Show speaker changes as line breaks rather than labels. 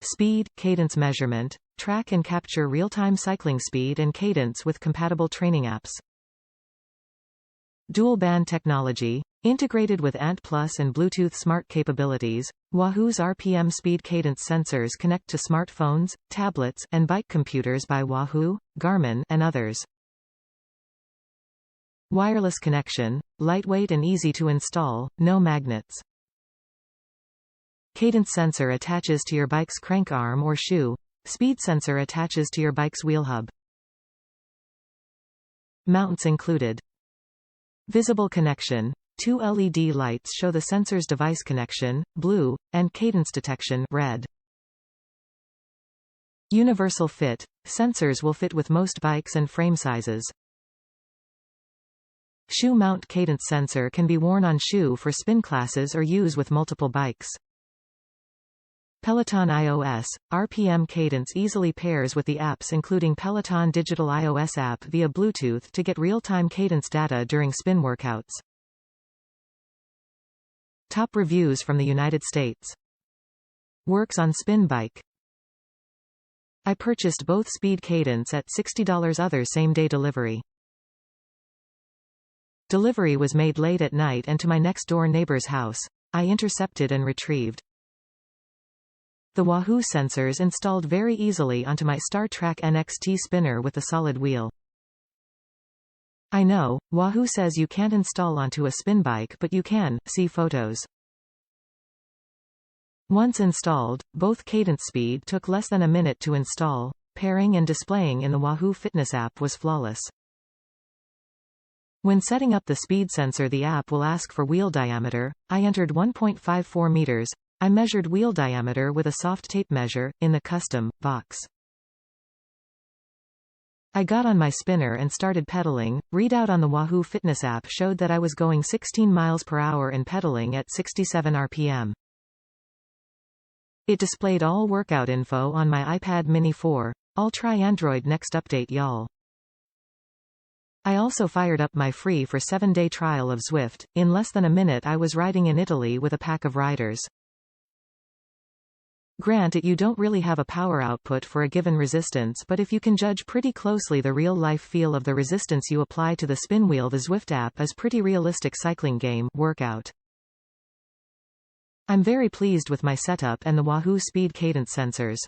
Speed, cadence measurement, track and capture real-time cycling speed and cadence with compatible training apps. Dual-band technology, integrated with ANT Plus and Bluetooth Smart capabilities. Wahoo's RPM speed cadence sensors connect to smartphones, tablets, and bike computers by Wahoo, Garmin, and others. Wireless connection, lightweight and easy to install, no magnets. Cadence sensor attaches to your bike's crank arm or shoe. Speed sensor attaches to your bike's wheel hub. Mounts included. Visible connection. 2 LED lights show the sensor's device connection, blue, and cadence detection, red. Universal fit. Sensors will fit with most bikes and frame sizes. Shoe mount cadence sensor can be worn on shoe for spin classes or use with multiple bikes. Peloton iOS, RPM cadence easily pairs with the apps including Peloton Digital iOS app via Bluetooth to get real-time cadence data during spin workouts. Top reviews from the United States. Works on spin bike. I purchased both speed cadence at $60 other same-day delivery. Delivery was made late at night and to my next-door neighbor's house. I intercepted and retrieved. The Wahoo sensors installed very easily onto my Star Trek NXT spinner with a solid wheel. I know, Wahoo says you can't install onto a spin bike, but you can, see photos. Once installed, both cadence speed took less than a minute to install. Pairing and displaying in the Wahoo Fitness app was flawless. When setting up the speed sensor, the app will ask for wheel diameter. I entered 1.54 meters. I measured wheel diameter with a soft tape measure, in the custom box. I got on my spinner and started pedaling. Readout on the Wahoo Fitness app showed that I was going 16 miles per hour and pedaling at 67 RPM. It displayed all workout info on my iPad mini 4. I'll try Android next update, y'all. I also fired up my free for 7-day trial of Zwift. In less than a minute I was riding in Italy with a pack of riders. Granted, you don't really have a power output for a given resistance, but if you can judge pretty closely the real-life feel of the resistance you apply to the spin wheel, the Zwift app is pretty realistic cycling game workout. I'm very pleased with my setup and the Wahoo speed cadence sensors.